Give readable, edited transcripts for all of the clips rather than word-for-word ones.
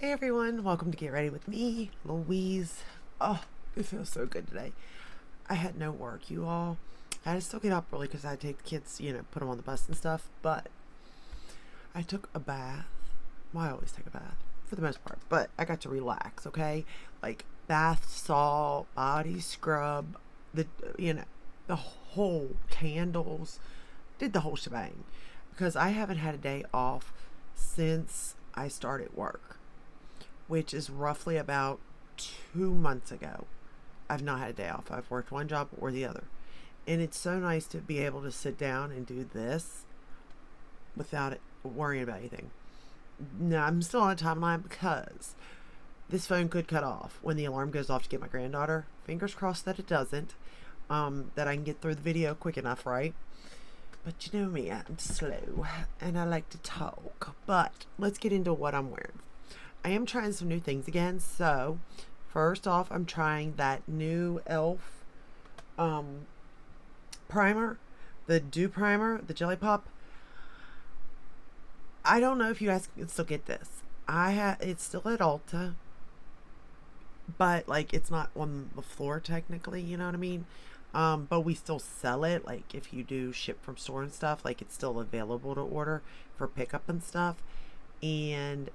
Hi everyone, welcome to Get Ready with me, Louise. Oh, it feels so good today. I had no work, you all. I had to still get up early because I had to take the kids, put them on the bus and stuff. But I took a bath. Well, I always take a bath for the most part, but I got to relax. Okay, like bath salt, body scrub, the the whole candles, did the whole shebang because I haven't had a day off since I started work, which is roughly about 2 months ago. I've not had a day off. I've worked one job or the other. And it's so nice to be able to sit down and do this without worrying about anything. Now, I'm still on a timeline because this phone could cut off when the alarm goes off to get my granddaughter. Fingers crossed that it doesn't. That I can get through the video quick enough, right? But you know me, I'm slow and I like to talk. But let's get into what I'm wearing. I am trying some new things again. So, first off, I'm trying that new e.l.f. Primer, the Dew Primer, the Jelly Pop. I don't know if you guys can still get this. It's still at Ulta, but like it's not on the floor technically. You know what I mean? But we still sell it. Like if you do ship from store and stuff, like it's still available to order for pickup and stuff. And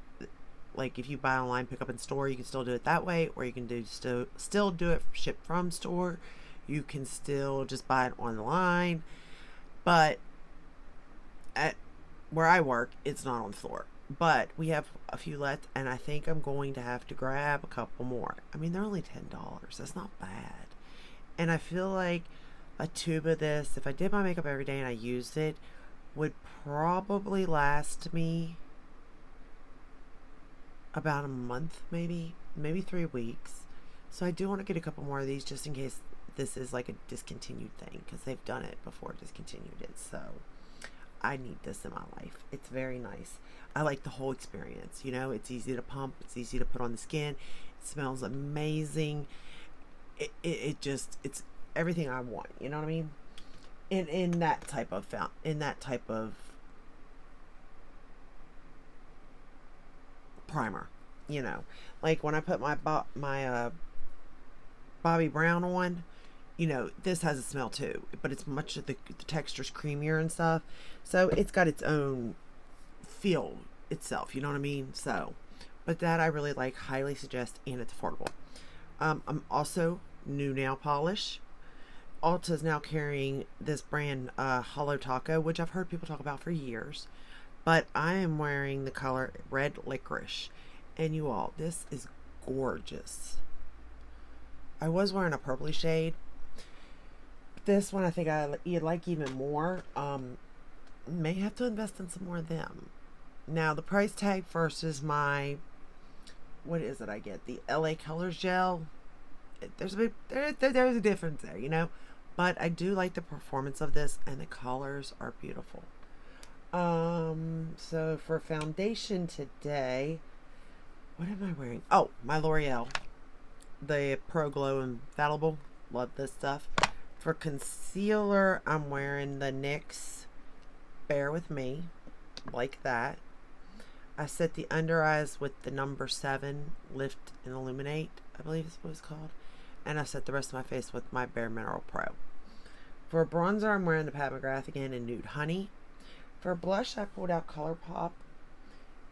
like if you buy online, pick up in store, you can still do it that way, or you can still do it ship from store. You can still just buy it online, but at where I work, it's not on the floor. But we have a few left, and I think I'm going to have to grab a couple more. I mean, they're only $10. That's not bad. And I feel like a tube of this, if I did my makeup every day and I used it, would probably last me about a month, maybe 3 weeks. So I do want to get a couple more of these just in case this is like a discontinued thing, because they've done it before, discontinued it. So I need this in my life. It's very nice. I like the whole experience. It's easy to pump, it's easy to put on the skin, it smells amazing. It's everything I want, you know what I mean? In that type of primer, like when I put my Bobbi Brown on, this has a smell too, but it's much of the texture's creamier and stuff, so it's got its own feel itself, you know what I mean? So, but that I really like, highly suggest, and it's affordable. I'm also new nail polish. Ulta's now carrying this brand, Hollow Taco, which I've heard people talk about for years. But I am wearing the color Red Licorice. And you all, this is gorgeous. I was wearing a purpley shade. This one I think you'd like even more. May have to invest in some more of them. Now, the price tag versus my, what is it I get? The LA Colors Gel. There's a difference there, but I do like the performance of this, and the colors are beautiful. So for foundation today, what am I wearing? Oh, my L'Oreal, the Pro Glow Infallible. Love this stuff. For concealer, I'm wearing the NYX Bear With Me, like that. I set the under eyes with the number 7 Lift and Illuminate, I believe is what it's called. And I set the rest of my face with my Bare Mineral Pro. For bronzer, I'm wearing the Pat McGrath again in Nude Honey. For blush, I pulled out Colourpop,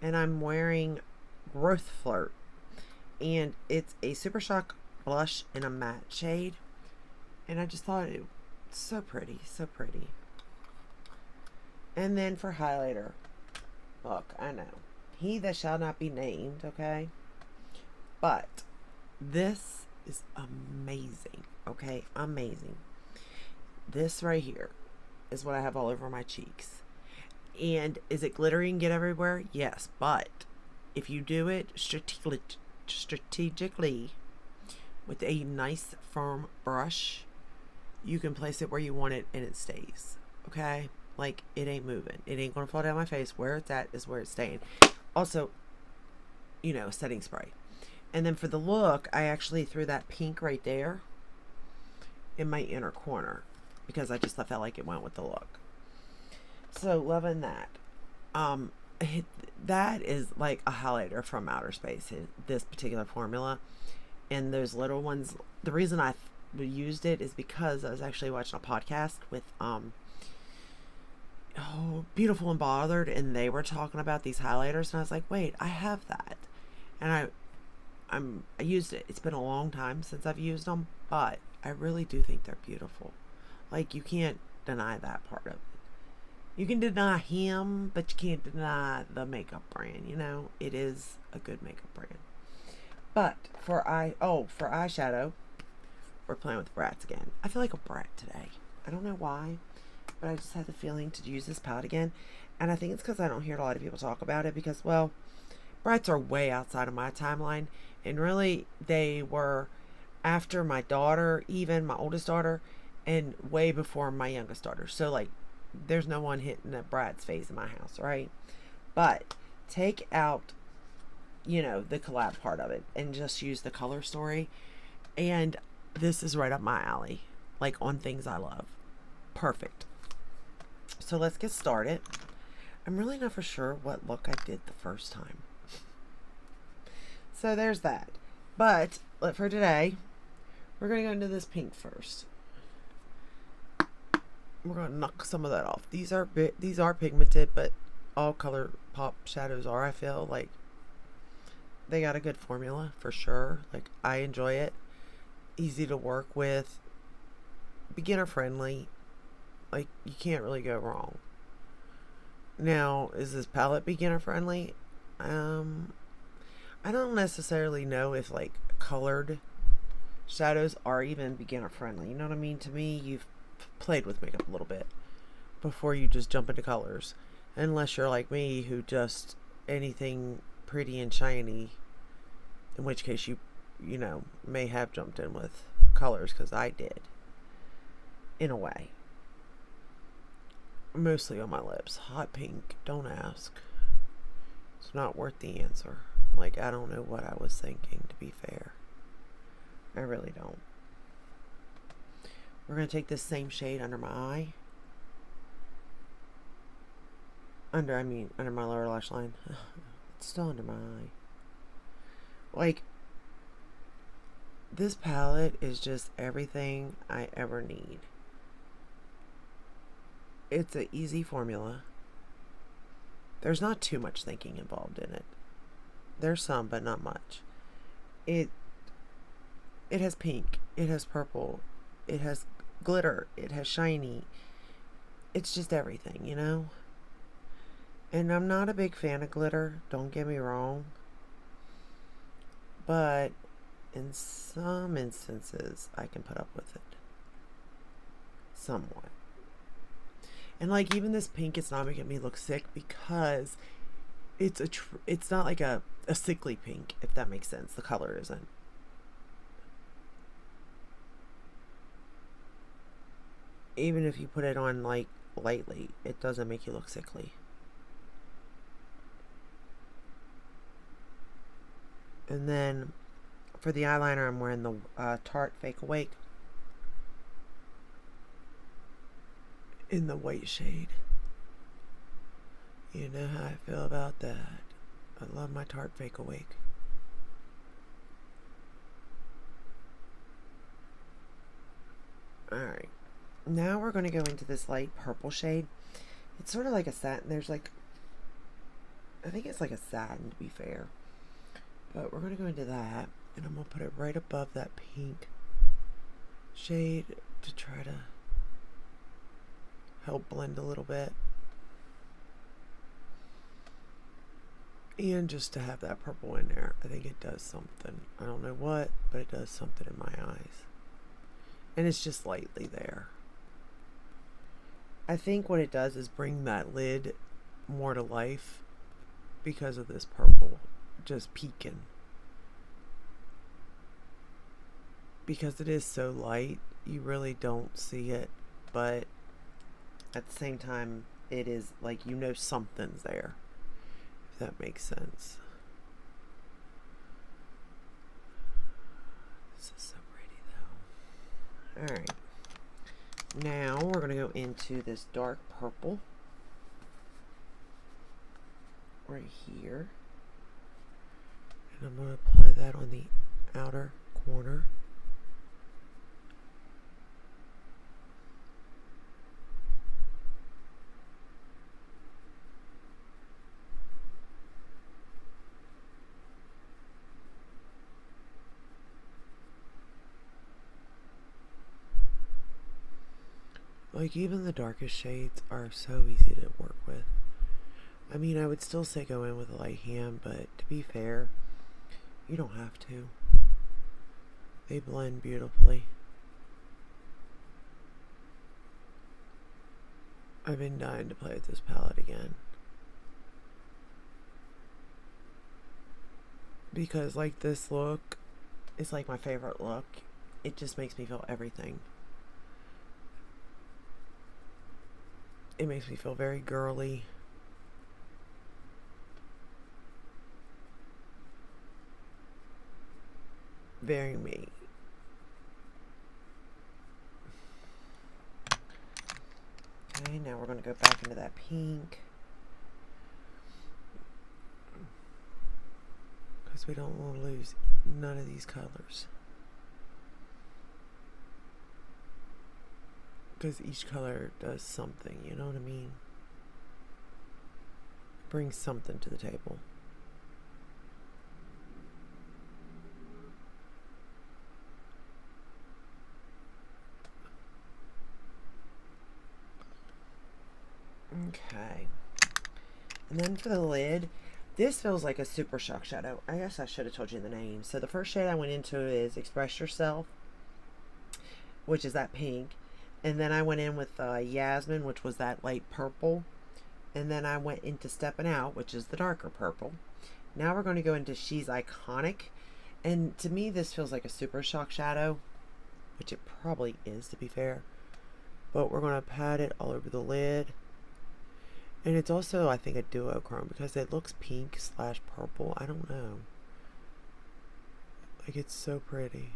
and I'm wearing Growth Flirt. And it's a Super Shock blush in a matte shade. And I just thought it was so pretty, so pretty. And then for highlighter, look, I know, he that shall not be named, okay? But this is amazing, okay? Amazing. This right here is what I have all over my cheeks. And is it glittery and get everywhere? Yes, but if you do it strategically with a nice firm brush, you can place it where you want it and it stays, okay? Like, it ain't moving. It ain't gonna fall down my face. Where it's at is where it's staying. Also, setting spray. And then for the look, I actually threw that pink right there in my inner corner because I just felt like it went with the look. So loving that. it, that is like a highlighter from outer space, this particular formula. And those little ones, the reason I used it is because I was actually watching a podcast with Beautiful and Bothered, and they were talking about these highlighters, and I was like, wait, I have that. And I used it. It's been a long time since I've used them, but I really do think they're beautiful. Like, you can't deny that part of it. You can deny him, but you can't deny the makeup brand. You know, it is a good makeup brand. But for eyeshadow, we're playing with Bratz again. I feel like a brat today. I don't know why, but I just had the feeling to use this palette again. And I think it's because I don't hear a lot of people talk about it because, well, Bratz are way outside of my timeline. And really, they were after my daughter, even my oldest daughter, and way before my youngest daughter. So, like, there's no one hitting a Bratz phase in my house, right? But take out, the collab part of it and just use the color story. And this is right up my alley, like on things I love. Perfect. So let's get started. I'm really not for sure what look I did the first time. So there's that. But for today, we're going to go into this pink first. We're going to knock some of that off. These are pigmented, but all Colourpop shadows are, I feel like. They got a good formula for sure. Like, I enjoy it. Easy to work with. Beginner friendly. Like, you can't really go wrong. Now, is this palette beginner friendly? I don't necessarily know if, like, colored shadows are even beginner friendly. You know what I mean? To me, you've played with makeup a little bit before you just jump into colors. Unless you're like me, who just anything pretty and shiny, in which case you may have jumped in with colors, because I did, in a way. Mostly on my lips. Hot pink, don't ask. It's not worth the answer. Like, I don't know what I was thinking, to be fair. I really don't. We're going to take this same shade under my eye. Under my lower lash line. It's still under my eye. Like, this palette is just everything I ever need. It's an easy formula. There's not too much thinking involved in it. There's some, but not much. It has pink. It has purple. It has glitter. It has shiny. It's just everything, And I'm not a big fan of glitter, don't get me wrong. But in some instances, I can put up with it. Somewhat. And like, even this pink, it's not making me look sick because it's not like a sickly pink, if that makes sense. The color isn't. Even if you put it on like lightly, it doesn't make you look sickly. And then for the eyeliner, I'm wearing the Tarte Fake Awake in the white shade. You know how I feel about that. I love my Tarte Fake Awake. Alright. Now we're going to go into this light purple shade. It's sort of like a satin. There's like, I think it's like a satin, to be fair. But we're going to go into that. And I'm going to put it right above that pink shade to try to help blend a little bit. And just to have that purple in there. I think it does something. I don't know what, but it does something in my eyes. And it's just lightly there. I think what it does is bring that lid more to life because of this purple just peeking. Because it is so light, you really don't see it, but at the same time, it is like, something's there, if that makes sense. This is so pretty, though. Alright. Now, we're going to go into this dark purple. right here. And I'm going to apply that on the outer corner. Like, even the darkest shades are so easy to work with. I mean, I would still say go in with a light hand, but to be fair, you don't have to. They blend beautifully. I've been dying to play with this palette again. Because, like, this look is like my favorite look. It just makes me feel everything. It makes me feel very girly. Very me. Okay, now we're going to go back into that pink. Because we don't want to lose none of these colors. Because each color does something, you know what I mean? Brings something to the table. Okay. And then for the lid, this feels like a super shock shadow. I guess I should have told you the name. So the first shade I went into is Express Yourself, which is that pink. And then I went in with Yasmin, which was that light purple. And then I went into Stepping Out, which is the darker purple. Now we're going to go into She's Iconic. And to me, this feels like a super shock shadow, which it probably is, to be fair. But we're going to pat it all over the lid. And it's also, I think, a duochrome because it looks pink slash purple. I don't know. Like, it's so pretty.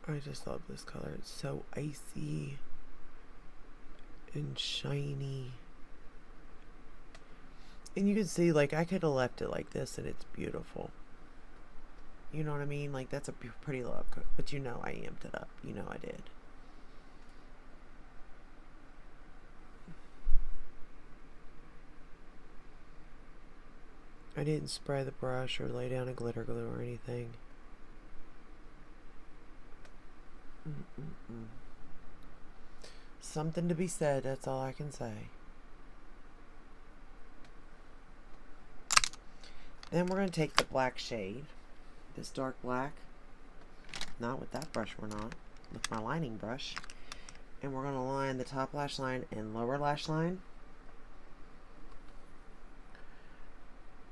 I just love this color. It's so icy and shiny. And you can see, like, I could have left it like this and it's beautiful. You know what I mean? Like, that's a pretty look. But you know I amped it up. You know I did. I didn't spray the brush or lay down a glitter glue or anything. Something to be said, that's all I can say. Then we're going to take the black shade, this dark black, not with that brush, we're not, with my lining brush, and we're going to line the top lash line and lower lash line.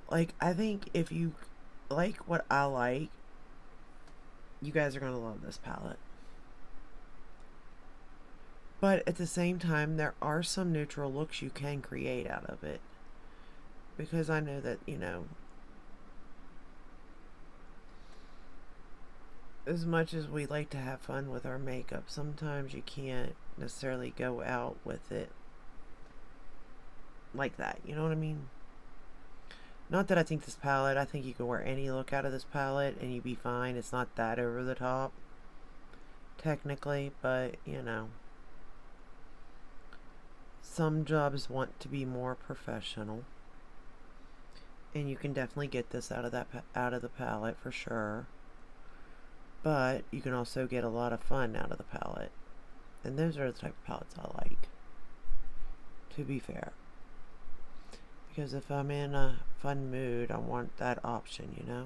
Like, I think if you like what I like, you guys are going to love this palette. But at the same time, there are some neutral looks you can create out of it. Because I know that, you know, as much as we like to have fun with our makeup, sometimes you can't necessarily go out with it like that. You know what I mean? Not that I think this palette, I think you can wear any look out of this palette and you'd be fine. It's not that over the top, technically, but, you know. Some jobs want to be more professional, and you can definitely get this out of the palette for sure. But you can also get a lot of fun out of the palette, and those are the type of palettes I like, to be fair. Because if I'm in a fun mood, I want that option, you know.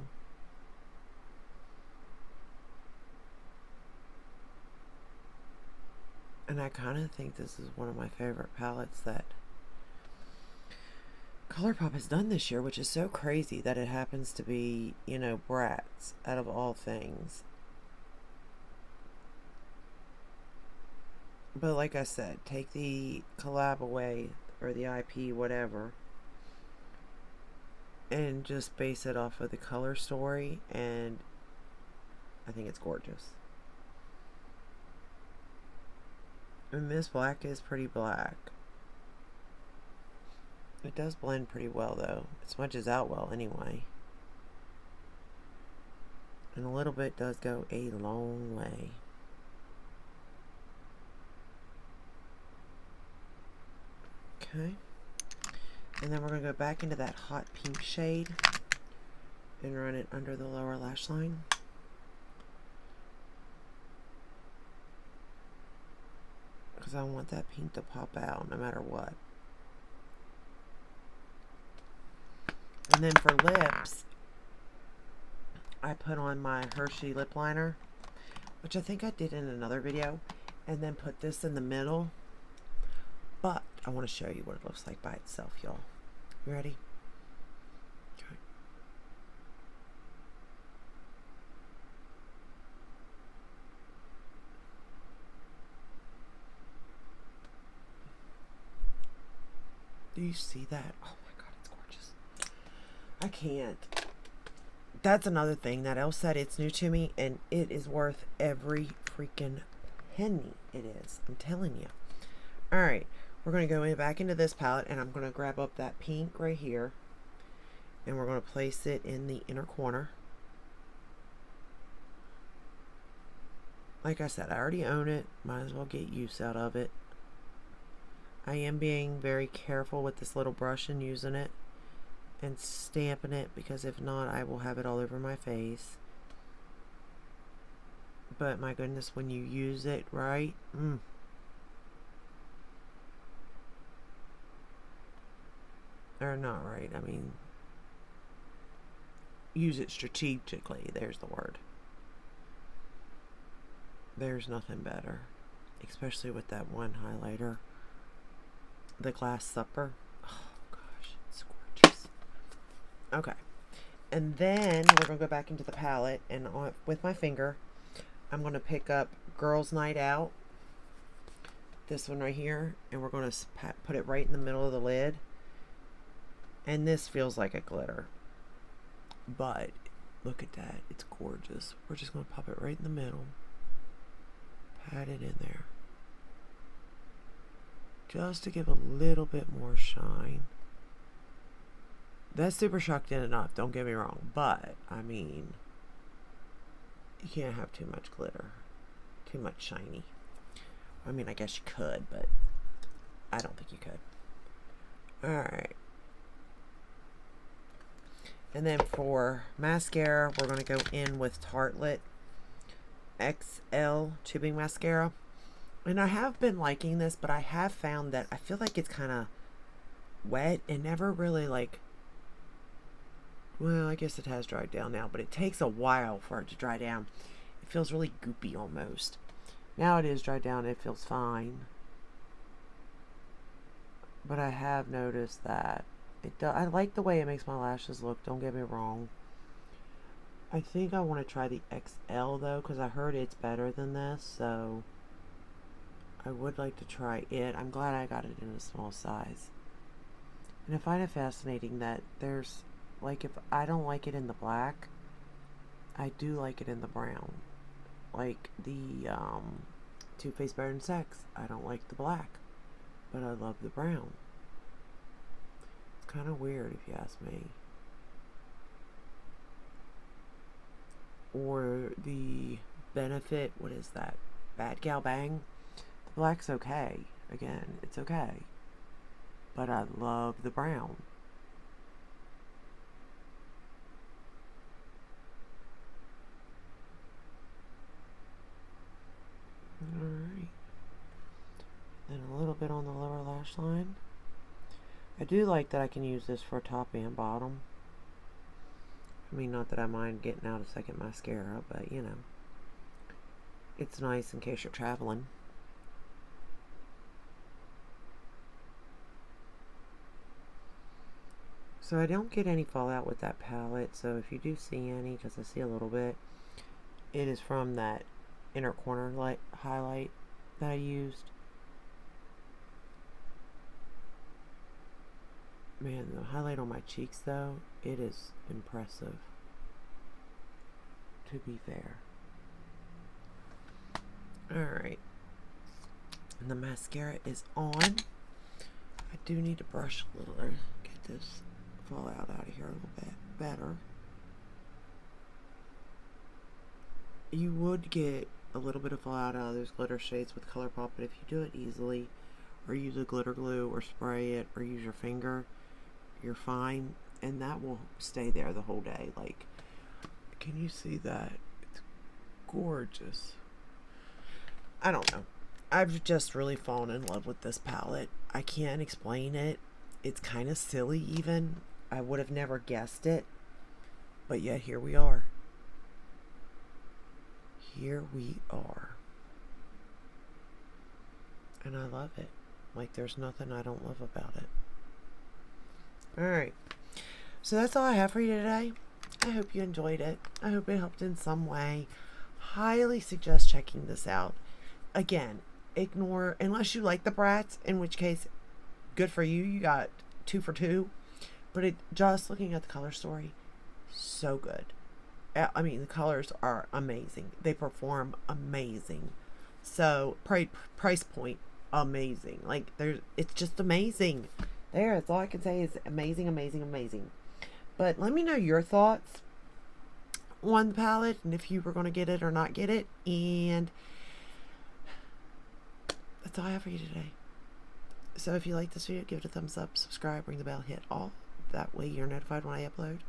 And I kind of think this is one of my favorite palettes that Colourpop has done this year, which is so crazy that it happens to be, you know, Bratz, out of all things. But like I said, take the collab away, or the IP, whatever, and just base it off of the color story, and I think it's gorgeous. And this black is pretty black. It does blend pretty well though. It smudges out well anyway. And a little bit does go a long way. Okay. And then we're going to go back into that hot pink shade and run it under the lower lash line. Because I want that pink to pop out no matter what. And then for lips, I put on my Hershey lip liner, which I think I did in another video, and then put this in the middle. But I want to show you what it looks like by itself, y'all. You ready? Okay. Do you see that? Oh my god, it's gorgeous. I can't. That's another thing that Elle said, it's new to me and it is worth every freaking penny it is. I'm telling you. Alright, we're going to go back into this palette and I'm going to grab up that pink right here and we're going to place it in the inner corner. Like I said, I already own it. Might as well get use out of it. I am being very careful with this little brush and using it and stamping it, because if not I will have it all over my face. But my goodness, when you use it right, or not right, I mean use it strategically, there's the word. There's nothing better, especially with that one highlighter, the Glass Supper. Oh gosh, it's gorgeous. Okay, and then we're going to go back into the palette and with my finger I'm going to pick up Girls Night Out, this one right here, and we're going to put it right in the middle of the lid. And this feels like a glitter, but look at that, it's gorgeous. We're just going to pop it right in the middle, pat it in there just to give a little bit more shine. That Super Shock did enough, don't get me wrong, but I mean, you can't have too much glitter, too much shiny. I mean, I guess you could, but I don't think you could. Alright. And then for mascara, we're going to go in with Tartelette XL Tubing Mascara. And I have been liking this, but I have found that I feel like it's kind of wet and never really like, well, I guess it has dried down now, but it takes a while for it to dry down. It feels really goopy almost. Now it is dried down, it feels fine. But I have noticed that I like the way it makes my lashes look, don't get me wrong. I think I want to try the XL though, because I heard it's better than this, so I would like to try it. I'm glad I got it in a small size. And I find it fascinating that there's, like, if I don't like it in the black, I do like it in the brown. Like the Too Faced Better Than Sex, I don't like the black, but I love the brown. It's kind of weird if you ask me. Or the Benefit, what is that? Bad Gal Bang. The black's okay. Again, it's okay. But I love the brown. Alright. Then a little bit on the lower lash line. I do like that I can use this for top and bottom. I mean, not that I mind getting out a second mascara, but you know, it's nice in case you're traveling. So I don't get any fallout with that palette, so if you do see any, because I see a little bit, it is from that inner corner light highlight that I used. Man, the highlight on my cheeks though, it is impressive, to be fair. Alright. And the mascara is on. I do need to brush a little to get this fallout out of here a little bit better. You would get a little bit of fallout out of those glitter shades with Colourpop, but if you do it easily, or use a glitter glue, or spray it, or use your finger, you're fine, and that will stay there the whole day. Like, can you see that? It's gorgeous. I don't know. I've just really fallen in love with this palette. I can't explain it. It's kind of silly even. I would have never guessed it. But yet here we are. Here we are. And I love it. Like, there's nothing I don't love about it. Alright. So that's all I have for you today. I hope you enjoyed it. I hope it helped in some way. Highly suggest checking this out. Again, ignore, unless you like the Bratz, in which case, good for you. You got 2 for 2. But just looking at the color story, so good. I mean, the colors are amazing. They perform amazing. So, price point, amazing. Like, it's just amazing. That's all I can say is amazing, amazing, amazing. But let me know your thoughts on the palette, and if you were going to get it or not get it. And that's all I have for you today. So if you like this video, give it a thumbs up, subscribe, ring the bell, hit all. That way you're notified when I upload.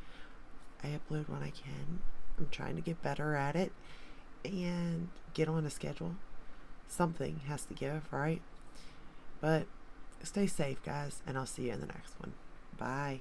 I upload when I can. I'm trying to get better at it and get on a schedule. Something has to give, right? But stay safe, guys, and I'll see you in the next one. Bye.